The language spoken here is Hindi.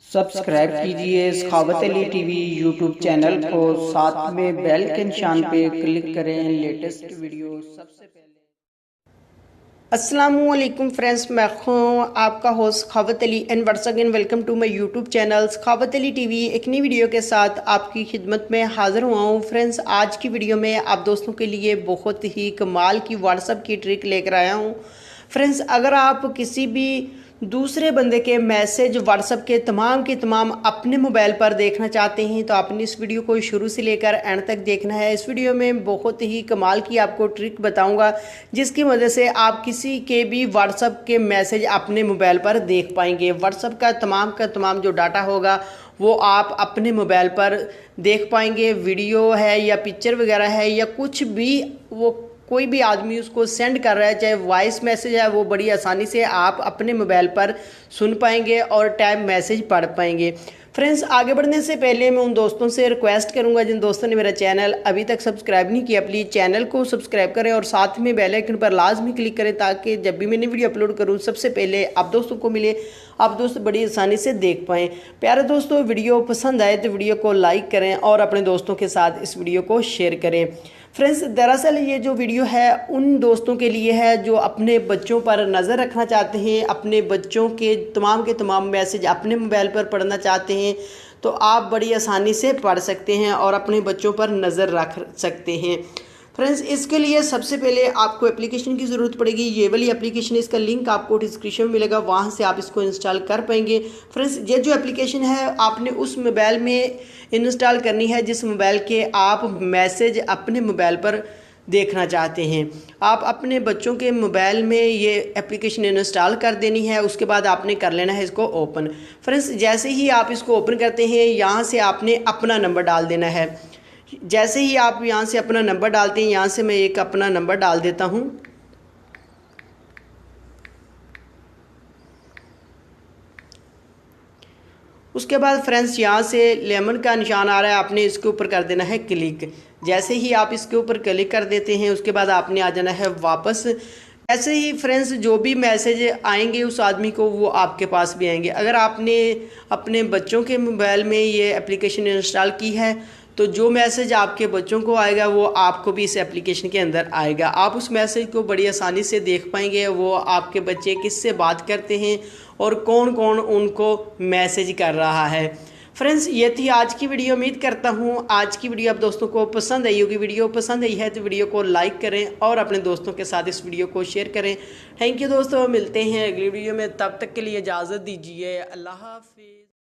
सब्सक्राइब कीजिए सखावत अली टीवी यूट्यूब चैनल को, साथ में बेल के निशान पे क्लिक करें लेटेस्ट वीडियो सबसे पहले। अस्सलामुअलैकुम फ्रेंड्स, मैं हूँ आपका host Sakhawat Ali and once again welcome to my YouTube channel Sakhawat Ali TV. एक नई वीडियो के साथ आपकी खिदमत में हाजिर हुआ हूँ। फ्रेंड्स, आज की वीडियो में आप दोस्तों के लिए बहुत ही कमाल की व्हाट्सएप की ट्रिक लेकर आया हूँ। फ्रेंड्स, अगर आप किसी भी दूसरे बंदे के मैसेज व्हाट्सएप के तमाम अपने मोबाइल पर देखना चाहते हैं तो आपने इस वीडियो को शुरू से लेकर एंड तक देखना है। इस वीडियो में बहुत ही कमाल की आपको ट्रिक बताऊंगा जिसकी वजह से आप किसी के भी व्हाट्सएप के मैसेज अपने मोबाइल पर देख पाएंगे। व्हाट्सएप का तमाम जो डाटा होगा वो आप अपने मोबाइल पर देख पाएंगे। वीडियो है या पिक्चर वगैरह है या कुछ भी वो कोई भी आदमी उसको सेंड कर रहा है, चाहे वॉइस मैसेज है, वो बड़ी आसानी से आप अपने मोबाइल पर सुन पाएंगे और टाइप मैसेज पढ़ पाएंगे। फ्रेंड्स, आगे बढ़ने से पहले मैं उन दोस्तों से रिक्वेस्ट करूंगा जिन दोस्तों ने मेरा चैनल अभी तक सब्सक्राइब नहीं किया, प्लीज़ चैनल को सब्सक्राइब करें और साथ में बेल आइकन पर लाजमी क्लिक करें ताकि जब भी मैंने वीडियो अपलोड करूं सबसे पहले आप दोस्तों को मिले, आप दोस्त बड़ी आसानी से देख पाएँ। प्यारे दोस्तों, वीडियो पसंद आए तो वीडियो को लाइक करें और अपने दोस्तों के साथ इस वीडियो को शेयर करें। फ्रेंड्स, दरअसल ये जो वीडियो है उन दोस्तों के लिए है जो अपने बच्चों पर नज़र रखना चाहते हैं, अपने बच्चों के तमाम मैसेज अपने मोबाइल पर पढ़ना चाहते हैं तो आप बड़ी आसानी से पढ़ सकते हैं और अपने बच्चों पर नज़र रख सकते हैं। फ्रेंड्स, इसके लिए सबसे पहले आपको एप्लीकेशन की ज़रूरत पड़ेगी। ये वाली एप्लीकेशन, इसका लिंक आपको डिस्क्रिप्शन में मिलेगा, वहाँ से आप इसको इंस्टॉल कर पाएंगे। फ्रेंड्स, ये जो एप्लीकेशन है आपने उस मोबाइल में इंस्टॉल करनी है जिस मोबाइल के आप मैसेज अपने मोबाइल पर देखना चाहते हैं। आप अपने बच्चों के मोबाइल में ये एप्लीकेशन इंस्टॉल कर देनी है। उसके बाद आपने कर लेना है इसको ओपन। फ्रेंड्स, जैसे ही आप इसको ओपन करते हैं यहाँ से आपने अपना नंबर डाल देना है। जैसे ही आप यहाँ से अपना नंबर डालते हैं, यहाँ से मैं एक अपना नंबर डाल देता हूँ। उसके बाद फ्रेंड्स, यहाँ से लेमन का निशान आ रहा है, आपने इसके ऊपर कर देना है क्लिक। जैसे ही आप इसके ऊपर क्लिक कर देते हैं उसके बाद आपने आ जाना है वापस। ऐसे ही फ्रेंड्स, जो भी मैसेज आएंगे उस आदमी को वो आपके पास भी आएंगे। अगर आपने अपने बच्चों के मोबाइल में ये एप्लीकेशन इंस्टॉल की है तो जो मैसेज आपके बच्चों को आएगा वो आपको भी इस एप्लीकेशन के अंदर आएगा। आप उस मैसेज को बड़ी आसानी से देख पाएंगे, वो आपके बच्चे किससे बात करते हैं और कौन कौन उनको मैसेज कर रहा है। फ्रेंड्स, ये थी आज की वीडियो। उम्मीद करता हूँ आज की वीडियो आप दोस्तों को पसंद आई होगी। वीडियो पसंद आई है तो वीडियो को लाइक करें और अपने दोस्तों के साथ इस वीडियो को शेयर करें। थैंक यू दोस्तों, मिलते हैं अगली वीडियो में, तब तक के लिए इजाज़त दीजिए। अल्लाह हाफिज़।